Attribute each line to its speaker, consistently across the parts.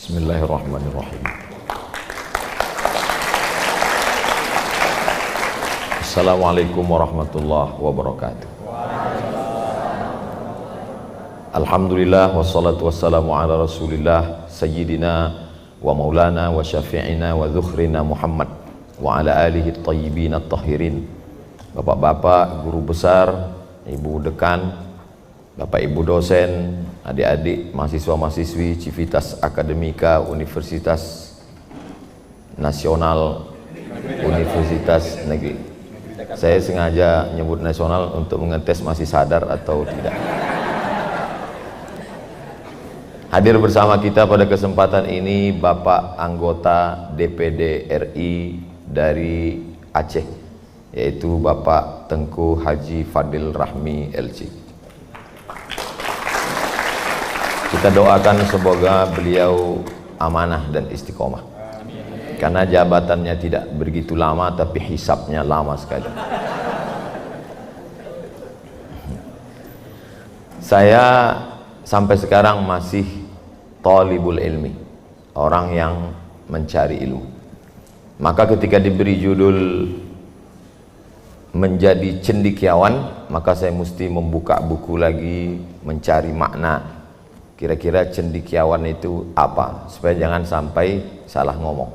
Speaker 1: Bismillahirrahmanirrahim. Assalamualaikum warahmatullahi wabarakatuh. Alhamdulillah wassalatu wassalamu ala rasulillah sayyidina wa maulana wa syafi'ina wa dhukhrina Muhammad wa ala alihi tayyibin at-tahirin. Bapak-bapak, guru besar, ibu dekan, bapak ibu dosen, adik-adik, mahasiswa-mahasiswi Civitas Akademika Universitas Nasional Universitas Negeri. Saya sengaja nyebut nasional untuk mengetes masih sadar atau tidak. Hadir bersama kita pada kesempatan ini Bapak anggota DPD RI dari Aceh, yaitu Bapak Tengku Haji Fadil Rahmi LC. Kita doakan semoga beliau amanah dan istiqomah. Karena jabatannya tidak begitu lama, tapi hisabnya lama sekali. Saya sampai sekarang masih thalibul ilmi, orang yang mencari ilmu. Maka ketika diberi judul menjadi cendekiawan, maka saya mesti membuka buku lagi, mencari makna. Kira-kira cendekiawan itu apa, supaya jangan sampai salah ngomong.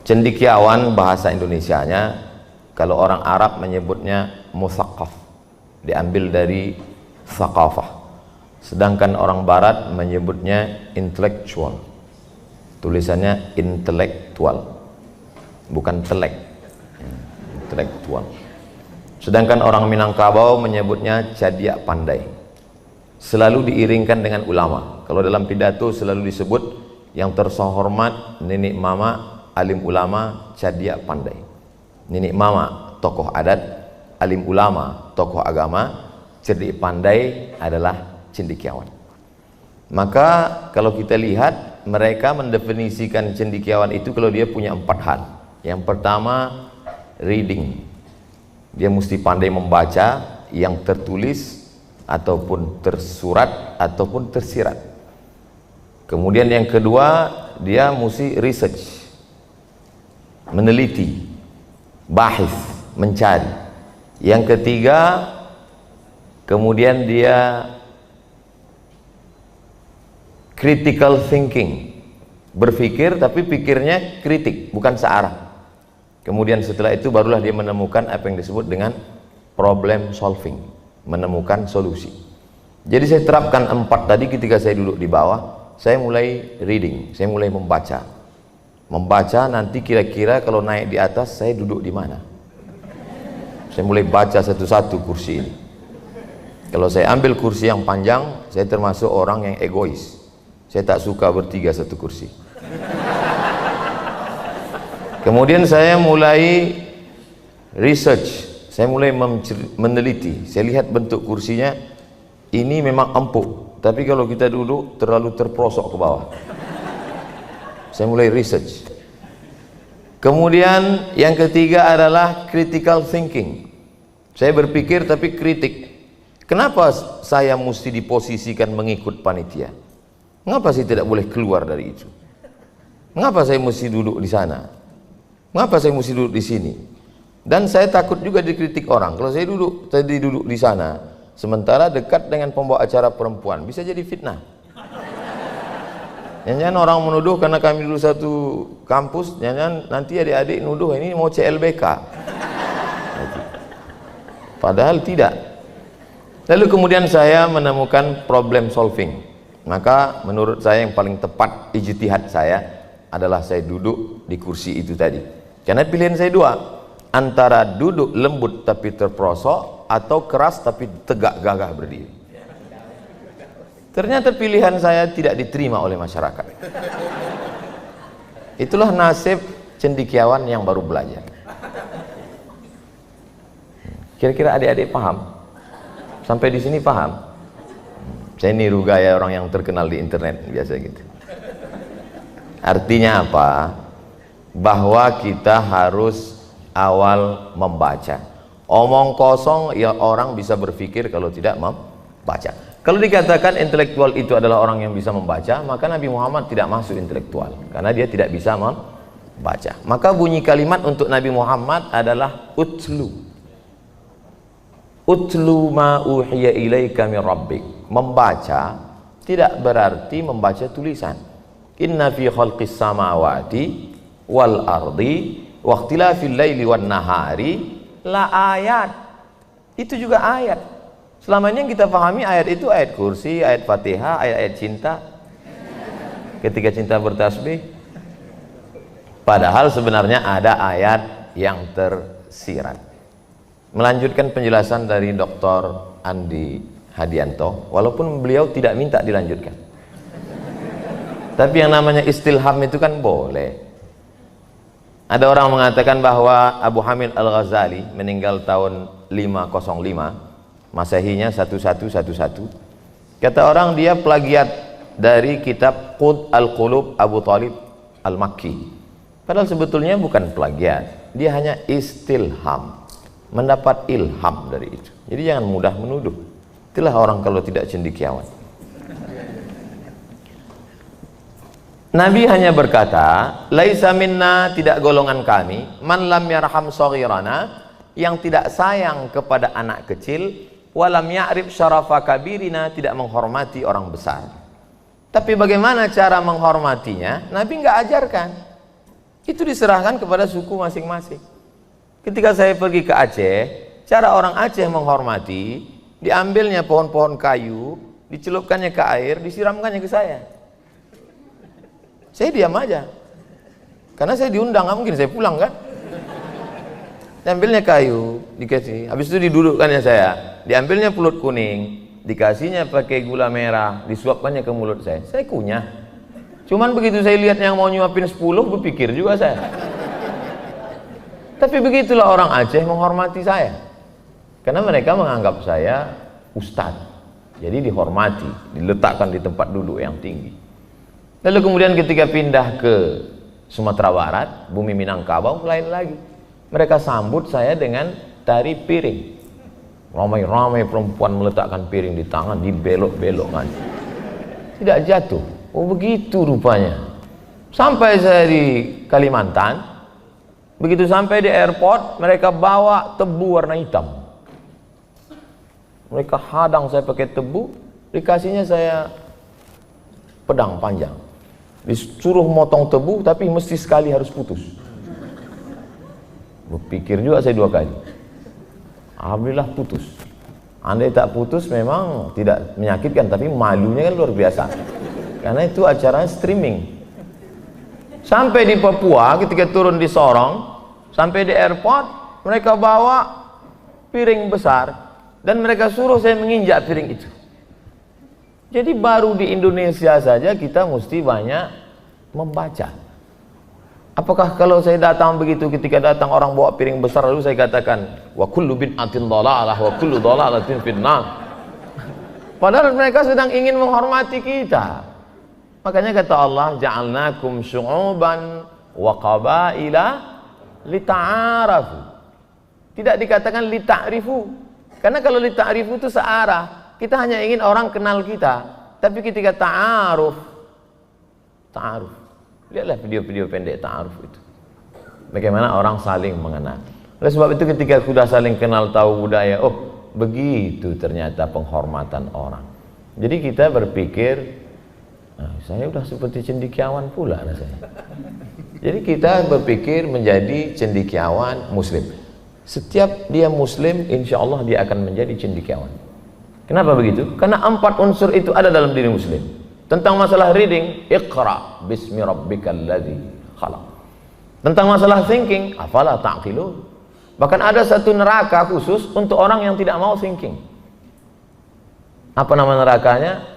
Speaker 1: Cendekiawan bahasa Indonesianya, kalau orang Arab menyebutnya musaqqaf, diambil dari thaqafah. Sedangkan orang Barat menyebutnya intellectual. Tulisannya intelektual, bukan telek, intelektual. Sedangkan orang Minangkabau menyebutnya cadiak pandai. Selalu diiringkan dengan ulama. Kalau dalam pidato selalu disebut yang terhormat nenek mama alim ulama cadiak pandai. Nenek mama tokoh adat, alim ulama tokoh agama, cerdik pandai adalah cendekiawan. Maka kalau kita lihat, mereka mendefinisikan cendekiawan itu kalau dia punya 4 hal. Yang pertama, reading. Dia mesti pandai membaca yang tertulis ataupun tersurat ataupun tersirat. Kemudian yang kedua, dia mesti research, meneliti, bahis, mencari. Yang ketiga, kemudian dia critical thinking, berpikir tapi pikirnya kritik, bukan searah. Kemudian setelah itu barulah dia menemukan apa yang disebut dengan problem solving, menemukan solusi. Jadi saya terapkan 4 tadi ketika saya duduk di bawah. Saya mulai reading, saya mulai membaca. Membaca nanti kira-kira kalau naik di atas saya duduk di mana. Saya mulai baca satu-satu kursi ini. Kalau saya ambil kursi yang panjang, saya termasuk orang yang egois. Saya tak suka bertiga satu kursi. Kemudian saya mulai research, saya mulai meneliti. Saya lihat bentuk kursinya, ini memang empuk, tapi kalau kita duduk terlalu terprosok ke bawah. Saya mulai research. Kemudian yang ketiga adalah critical thinking. Saya berpikir tapi kritik. Kenapa saya mesti diposisikan mengikut panitia? Mengapa saya tidak boleh keluar dari itu? Mengapa saya mesti duduk di sana? Mengapa saya mesti duduk di sini? Dan saya takut juga dikritik orang. Kalau saya duduk di sana, sementara dekat dengan pembawa acara perempuan, bisa jadi fitnah. Jangan orang menuduh karena kami dulu satu kampus, jangan nanti adik-adik nuduh ini mau CLBK. Padahal tidak. Lalu kemudian saya menemukan problem solving. Maka menurut saya yang paling tepat ijtihad saya adalah saya duduk di kursi itu tadi. Karena pilihan saya 2, antara duduk lembut tapi terprosok atau keras tapi tegak gagah berdiri. Ternyata pilihan saya tidak diterima oleh masyarakat. Itulah nasib cendekiawan yang baru belajar. Kira-kira adik-adik paham? Sampai di sini paham? Saya niru gaya orang yang terkenal di internet biasa gitu. Artinya apa? Bahwa kita harus awal membaca. Omong kosong ya orang bisa berpikir kalau tidak membaca. Kalau dikatakan intelektual itu adalah orang yang bisa membaca, maka Nabi Muhammad tidak masuk intelektual, karena dia tidak bisa membaca. Maka bunyi kalimat untuk Nabi Muhammad adalah utlu. Utlu ma uhiya ilaika min rabbik. Membaca tidak berarti membaca tulisan. Inna fi khalqis samawati wal ardi wa ikhtilafil laili wan nahari la ayat. Itu juga ayat. Selama ini yang kita pahami ayat itu ayat kursi, ayat Fatihah, ayat-ayat cinta. Ketika cinta bertasbih. Padahal sebenarnya ada ayat yang tersirat. Melanjutkan penjelasan dari Dr. Andi Hadianto, walaupun beliau tidak minta dilanjutkan. Tapi yang namanya istilham itu kan boleh. Ada orang mengatakan bahwa Abu Hamid Al-Ghazali meninggal tahun 505, Masehinya 1111. Kata orang dia plagiat dari kitab Qud Al-Qulub Abu Talib Al-Makki. Padahal sebetulnya bukan plagiat, dia hanya istilham, mendapat ilham dari itu. Jadi jangan mudah menuduh. Itulah orang kalau tidak cendekiawan. Nabi hanya berkata, laisa minna, tidak golongan kami, man lam yarham shaghirana, yang tidak sayang kepada anak kecil, walam ya'rif syarafa kabirina, tidak menghormati orang besar. Tapi bagaimana cara menghormatinya? Nabi nggak ajarkan. Itu diserahkan kepada suku masing-masing. Ketika saya pergi ke Aceh, cara orang Aceh menghormati, diambilnya pohon-pohon kayu, dicelupkannya ke air, disiramkannya ke saya. Saya diam aja, karena saya diundang, nggak mungkin saya pulang kan. Diambilnya kayu, dikasih, habis itu didudukkannya saya, diambilnya pulut kuning, dikasihnya pakai gula merah, disuapkannya ke mulut saya kunyah. Cuman begitu saya lihat yang mau nyuapin 10, berpikir juga saya. Tapi begitulah orang Aceh menghormati saya, karena mereka menganggap saya ustadz, jadi dihormati, diletakkan di tempat duduk yang tinggi. Lalu kemudian ketika pindah ke Sumatera Barat, bumi Minangkabau, lain lagi. Mereka sambut saya dengan tari piring. Ramai-ramai perempuan meletakkan piring di tangan, dibelok-belokkan. Tidak jatuh. Oh begitu rupanya. Sampai saya di Kalimantan, begitu sampai di airport, mereka bawa tebu warna hitam. Mereka hadang saya pakai tebu, dikasihnya saya pedang panjang. Disuruh motong tebu, tapi mesti sekali harus putus. Berpikir juga saya 2 kali. Alhamdulillah putus. Andai tak putus memang tidak menyakitkan, tapi malunya kan luar biasa. Karena itu acaranya streaming. Sampai di Papua, ketika turun di Sorong, sampai di airport, mereka bawa piring besar dan mereka suruh saya menginjak piring itu. Jadi baru di Indonesia saja kita mesti banyak membaca. Apakah kalau saya datang begitu, ketika datang orang bawa piring besar lalu saya katakan wa kullu bid'atin dhalalah wa kullu dhalalatin finnar. Padahal mereka sedang ingin menghormati kita. Makanya kata Allah, ja'alnakum syu'uban wa qabaila lita'arafu. Tidak dikatakan lita'rifu. Karena kalau lita'rifu itu searah. Kita hanya ingin orang kenal kita. Tapi ketika ta'aruf, lihatlah video-video pendek ta'aruf itu. Bagaimana orang saling mengenal. Oleh sebab itu ketika sudah saling kenal, tahu budaya, oh begitu ternyata penghormatan orang. Jadi kita berpikir, nah, saya udah seperti cendekiawan pula rasanya. Jadi kita berpikir menjadi cendekiawan muslim. Setiap dia muslim, insya Allah dia akan menjadi cendekiawan. Kenapa begitu? Karena 4 unsur itu ada dalam diri muslim. Tentang masalah reading, iqra bismi rabbikal ladzi khalaq. Tentang masalah thinking, afala ta'qilun. Bahkan ada satu neraka khusus untuk orang yang tidak mau thinking. Apa nama nerakanya?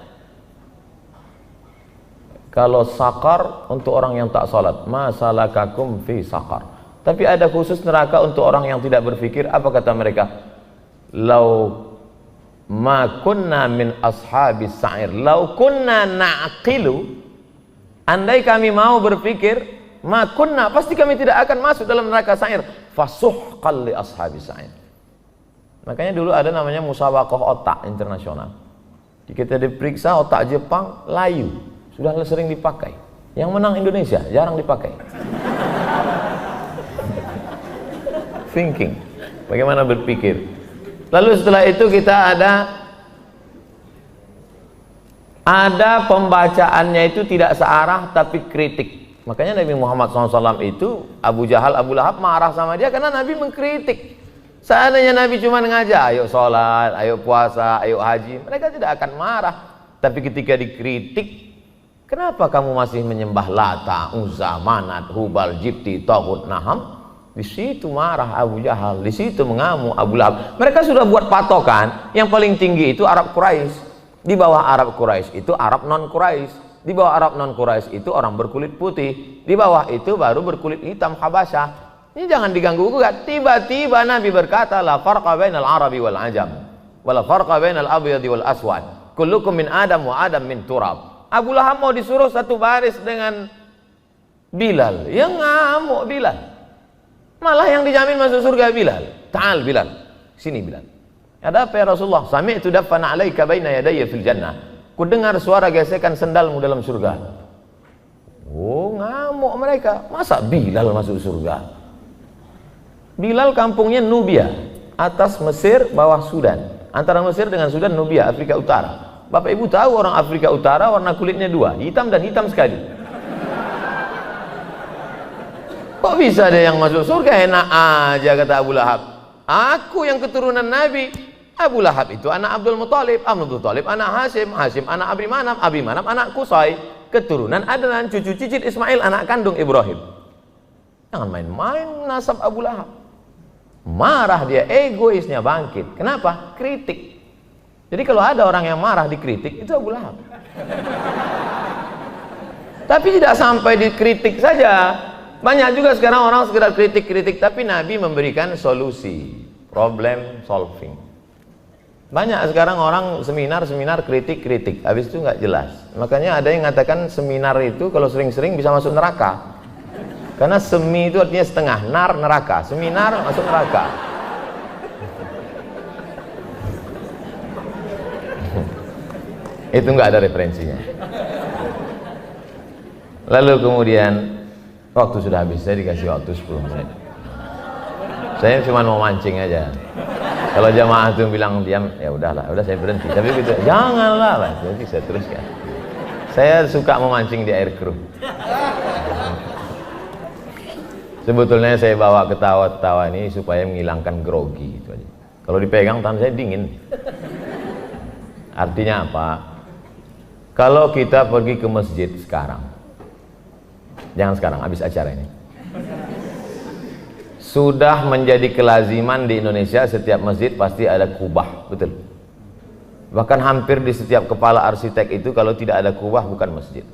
Speaker 1: Kalau sakar untuk orang yang tak salat, ma salakakum fi sakar. Tapi ada khusus neraka untuk orang yang tidak berpikir. Apa kata mereka? Lau ma kunna min ashabis sa'ir, lau kunna na'qilu, andai kami mau berpikir, ma kunna, pasti kami tidak akan masuk dalam neraka sa'ir. Fasuhqal li ashabis sa'ir. Makanya dulu ada namanya musabaqah otak internasional. Kita diperiksa otak Jepang layu, sudah sering dipakai. Yang menang Indonesia, jarang dipakai. Thinking, bagaimana berpikir. Lalu setelah itu kita ada pembacaannya itu tidak searah tapi kritik. Makanya Nabi Muhammad SAW itu Abu Jahal, Abu Lahab marah sama dia karena Nabi mengkritik. Seandainya Nabi cuma ngajak, ayo sholat, ayo puasa, ayo haji, mereka tidak akan marah. Tapi ketika dikritik, kenapa kamu masih menyembah Lata, Uzza, Manat, Hubal, Jibti, Taghut, Naham? Di situ marah Abu Jahal, di situ mengamuk Abu Lahab. Mereka sudah buat patokan, yang paling tinggi itu Arab Quraisy. Di bawah Arab Quraisy itu Arab non Quraisy. Di bawah Arab non Quraisy itu orang berkulit putih. Di bawah itu baru berkulit hitam Habasyah. Ini jangan diganggu gugat. Tiba-tiba Nabi berkata, la farqa bainal Arabi wal Ajam, wala farqa bainal abyadi wal aswad. Kullukum min Adam wa Adam min turab. Abu Lahab mau disuruh satu baris dengan Bilal, yang ngamuk Bilal. Malah yang dijamin masuk surga Bilal. Ta'al Bilal, sini Bilal. Ada apa ya Rasulullah? Sami'tu daffana 'alaika baina yadayya fil jannah. Ku dengar suara gesekan sendalmu dalam surga. Oh, ngamuk mereka. Masa Bilal masuk surga? Bilal kampungnya Nubia, atas Mesir, bawah Sudan. Antara Mesir dengan Sudan, Nubia, Afrika Utara. Bapak Ibu tahu orang Afrika Utara warna kulitnya dua, hitam dan hitam sekali. Kok bisa ada yang masuk surga? Enak aja, kata Abu Lahab. Aku yang keturunan Nabi. Abu Lahab itu anak Abdul Muthalib, Abdul Muthalib anak Hashim, Hashim anak Abi Manaf, Abi Manaf anak Qusay, keturunan Adnan, cucu cicit Ismail, anak kandung Ibrahim. Jangan main-main nasab Abu Lahab. Marah dia, egoisnya bangkit. Kenapa? Kritik. Jadi kalau ada orang yang marah dikritik, itu Abu Lahab. Tapi tidak sampai dikritik saja. Banyak juga sekarang orang sekedar kritik-kritik, tapi Nabi memberikan solusi, problem solving. Banyak sekarang orang seminar kritik-kritik, habis itu nggak jelas. Makanya ada yang mengatakan seminar itu kalau sering-sering bisa masuk neraka. Karena semi itu artinya setengah, nar neraka, seminar masuk neraka. Itu nggak ada referensinya. Lalu kemudian waktu sudah habis, saya dikasih waktu 10 menit. Saya cuma mau mancing aja. Kalau jamaah itu bilang diam, ya udahlah, udah saya berhenti. Tapi gitu, janganlah, jadi saya teruskan. Saya suka memancing di air keruh. Sebetulnya saya bawa ketawa-ketawa ini supaya menghilangkan grogi itu aja. Kalau dipegang tangan saya dingin. Artinya apa? Kalau kita pergi ke masjid sekarang, jangan sekarang, habis acara ini. Sudah menjadi kelaziman di Indonesia, setiap masjid pasti ada kubah, betul. Bahkan hampir di setiap kepala arsitek itu kalau tidak ada kubah bukan masjid.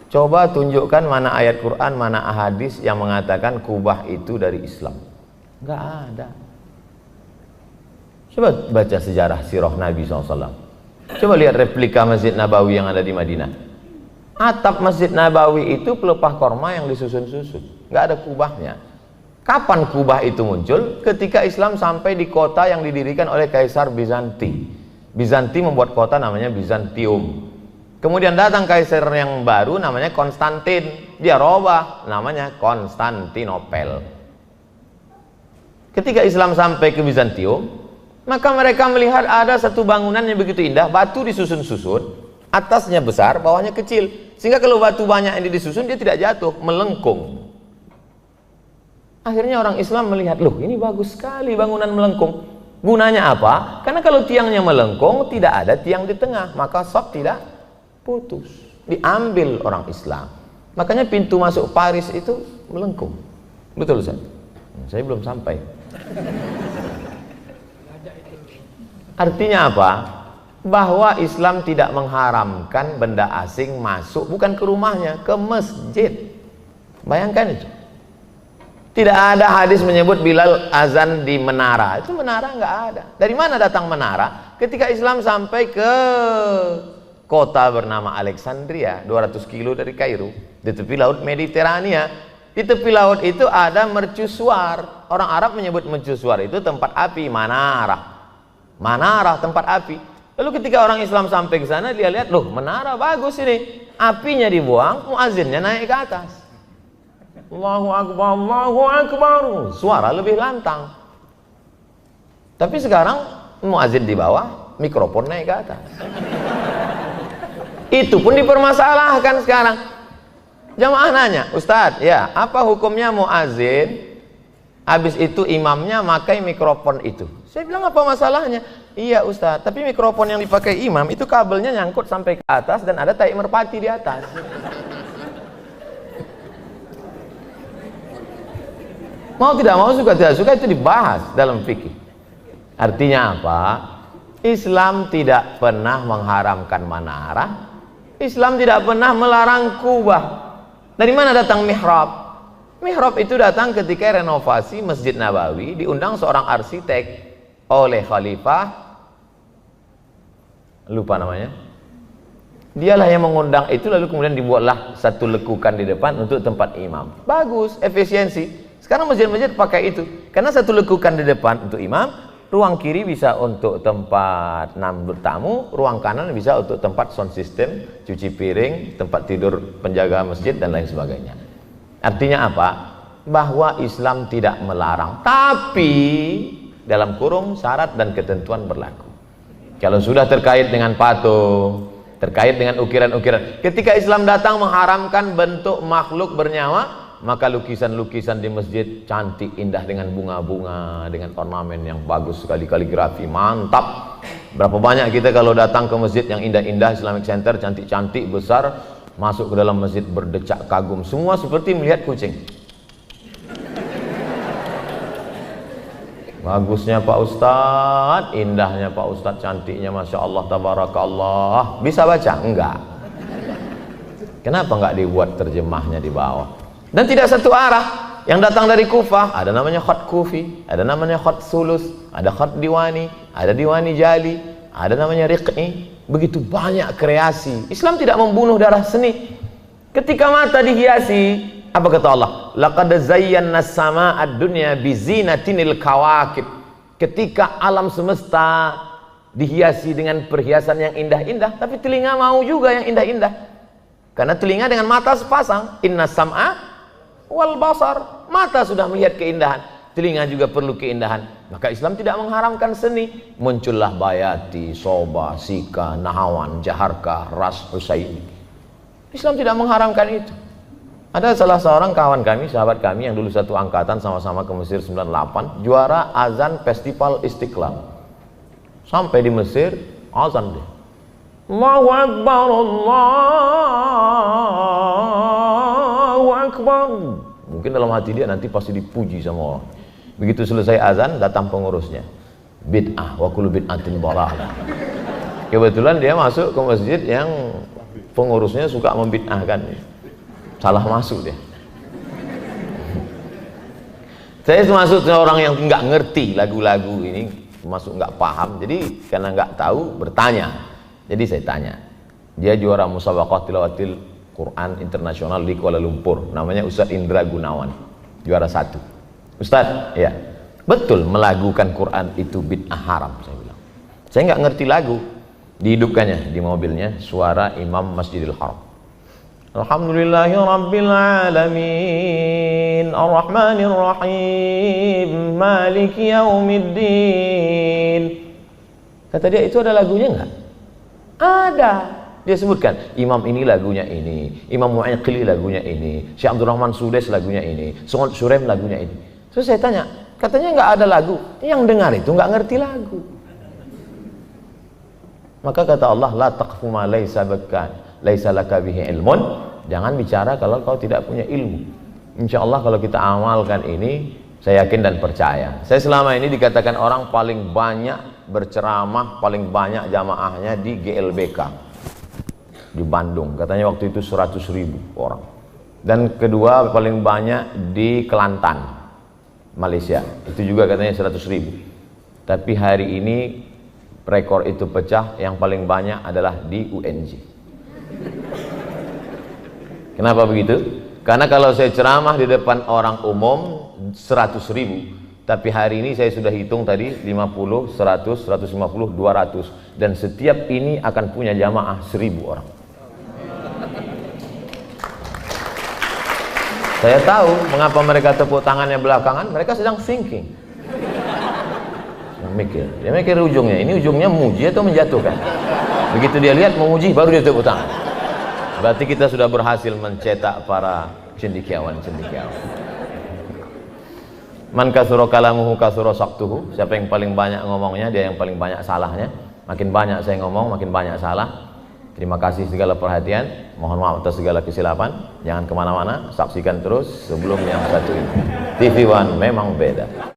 Speaker 1: Coba tunjukkan mana ayat Quran, mana hadis yang mengatakan kubah itu dari Islam. Enggak ada. Coba baca sejarah sirah Nabi SAW. Coba lihat replika Masjid Nabawi yang ada di Madinah. Atap Masjid Nabawi itu pelepah korma yang disusun-susun, nggak ada kubahnya. Kapan kubah itu muncul? Ketika Islam sampai di kota yang didirikan oleh Kaisar Bizanti. Bizanti membuat kota namanya Bizantium. Kemudian datang kaisar yang baru namanya Konstantin. Dia robah namanya Konstantinopel. Ketika Islam sampai ke Bizantium, maka mereka melihat ada satu bangunan yang begitu indah, batu disusun-susun, atasnya besar, bawahnya kecil. Sehingga kalau batu banyak ini disusun, dia tidak jatuh, melengkung. Akhirnya orang Islam melihat, loh ini bagus sekali bangunan melengkung. Gunanya apa? Karena kalau tiangnya melengkung, tidak ada tiang di tengah, maka shaf tidak putus. Diambil orang Islam. Makanya pintu masuk Paris itu melengkung. Betul Ustaz? Saya belum sampai. Artinya apa? Bahwa Islam tidak mengharamkan benda asing masuk, bukan ke rumahnya, ke masjid. Bayangkan itu. Tidak ada hadis menyebut Bilal azan di menara. Itu menara nggak ada. Dari mana datang menara? Ketika Islam sampai ke kota bernama Alexandria, 200 kilo dari Kairo, di tepi laut Mediterania. Di tepi laut itu ada mercusuar. Orang Arab menyebut mercusuar itu tempat api, manarah. Manarah tempat api. Lalu ketika orang Islam sampai ke sana, dia lihat, loh menara bagus ini, apinya dibuang, muazzinnya naik ke atas. Allahu Akbar, Allahu Akbar, suara lebih lantang. Tapi sekarang muazzin di bawah, mikrofon naik ke atas. Itu pun dipermasalahkan sekarang. Jamaah nanya, Ustadz, ya apa hukumnya muazzin? Habis itu imamnya pakai mikrofon itu. Saya bilang, apa masalahnya? Iya Ustadz, tapi mikrofon yang dipakai imam itu kabelnya nyangkut sampai ke atas dan ada tai merpati di atas. Mau tidak mau, suka tidak suka, itu dibahas dalam fikih. Artinya apa? Islam tidak pernah mengharamkan manara, Islam tidak pernah melarang kubah. Dari mana datang mihrab? Mihrab itu datang ketika renovasi Masjid Nabawi, diundang seorang arsitek oleh Khalifah, lupa namanya. Dialah yang mengundang itu, lalu kemudian dibuatlah satu lekukan di depan untuk tempat imam. Bagus, efisiensi. Sekarang masjid-masjid pakai itu, karena satu lekukan di depan untuk imam, ruang kiri bisa untuk tempat nambur tamu, ruang kanan bisa untuk tempat sound system, cuci piring, tempat tidur penjaga masjid dan lain sebagainya. Artinya apa? Bahwa Islam tidak melarang, tapi dalam kurung syarat dan ketentuan berlaku. Kalau sudah terkait dengan patung, terkait dengan ukiran-ukiran, ketika Islam datang mengharamkan bentuk makhluk bernyawa, maka lukisan-lukisan di masjid cantik, indah dengan bunga-bunga, dengan ornamen yang bagus sekali, kaligrafi mantap. Berapa banyak kita kalau datang ke masjid yang indah-indah, Islamic Center, cantik-cantik, besar, masuk ke dalam masjid berdecak kagum, semua seperti melihat kucing. Bagusnya Pak Ustadz, indahnya Pak Ustadz, cantiknya Masya Allah, Tabarakallah. Bisa baca? Enggak. Kenapa enggak dibuat terjemahnya di bawah? Dan tidak satu arah. Yang datang dari Kufah, ada namanya khat kufi, ada namanya khat sulus, ada khat diwani, ada diwani jali, ada namanya riq'i. Begitu banyak kreasi. Islam tidak membunuh darah seni. Ketika mata dihiasi, apa kata Allah? Laqad zayyana as-samaa'a ad-dunya bizinatinil kawakib. Ketika alam semesta dihiasi dengan perhiasan yang indah-indah, tapi telinga mau juga yang indah-indah. Karena telinga dengan mata sepasang. Inna sam'a wal basar. Mata sudah melihat keindahan, telinga juga perlu keindahan. Maka Islam tidak mengharamkan seni. Muncullah Bayati, Soba, Sika, Nahawan, Jaharka, Ras, Husaini. Islam tidak mengharamkan itu. Ada salah seorang kawan kami, sahabat kami yang dulu satu angkatan sama-sama ke Mesir 98, juara azan festival Istiqlal. Sampai di Mesir, azan dia. Allahu Akbar, Allahu Akbar. Mungkin dalam hati dia nanti pasti dipuji sama orang. Begitu selesai azan, datang pengurusnya. Bid'ah, wa kullu bid'atin dhalalah. Kebetulan dia masuk ke masjid yang pengurusnya suka membid'ahkan. Salah masuk dia. Saya termasuk orang yang nggak ngerti lagu-lagu ini, masuk nggak paham. Jadi karena nggak tahu bertanya. Jadi saya tanya. Dia juara musabaqah tilawatil Quran internasional di Kuala Lumpur. Namanya Ustadz Indra Gunawan. Juara 1. Ustadz, ya betul melagukan Quran itu bid'ah haram, saya bilang. Saya nggak ngerti lagu. Dihidupkannya di mobilnya suara Imam Masjidil Haram. Alhamdulillahi Rabbil Alamin Ar-Rahmanir Rahim Maliki Yaumiddin. Kata dia, itu ada lagunya enggak? Ada. Dia sebutkan, imam ini lagunya ini, Imam Mu'aqili lagunya ini, Syekh Abdurrahman Sudes lagunya ini, Sungut Surem lagunya ini. Terus saya tanya, katanya enggak ada lagu. Yang dengar itu enggak ngerti lagu. Maka kata Allah, la taqfu ma laysa laka bihi ilmun. Jangan bicara kalau kau tidak punya ilmu. Insya Allah kalau kita amalkan ini, saya yakin dan percaya. Saya selama ini dikatakan orang paling banyak berceramah, paling banyak jamaahnya di GLBK di Bandung. Katanya waktu itu 100.000 orang. Dan kedua paling banyak di Kelantan, Malaysia. Itu juga katanya 100.000. Tapi hari ini rekor itu pecah, yang paling banyak adalah di UNJ. Kenapa begitu? Karena kalau saya ceramah di depan orang umum 100.000, Tapi hari ini saya sudah hitung tadi 50, 100, 150, 200, dan setiap ini akan punya jamaah 1000 orang. Saya tahu mengapa mereka tepuk tangannya belakangan, mereka sedang thinking. Dia mikir ujungnya, ini ujungnya memuji atau menjatuhkan. Begitu dia lihat memuji, baru dia tepuk tangan. Berarti kita sudah berhasil mencetak para cendekiawan-cendekiawan. Man kasura kalamuhu kasura saktuhu. Siapa yang paling banyak ngomongnya, dia yang paling banyak salahnya. Makin banyak saya ngomong, makin banyak salah. Terima kasih segala perhatian. Mohon maaf atas segala kesilapan. Jangan kemana-mana, saksikan terus sebelum yang satu ini. TV One memang beda.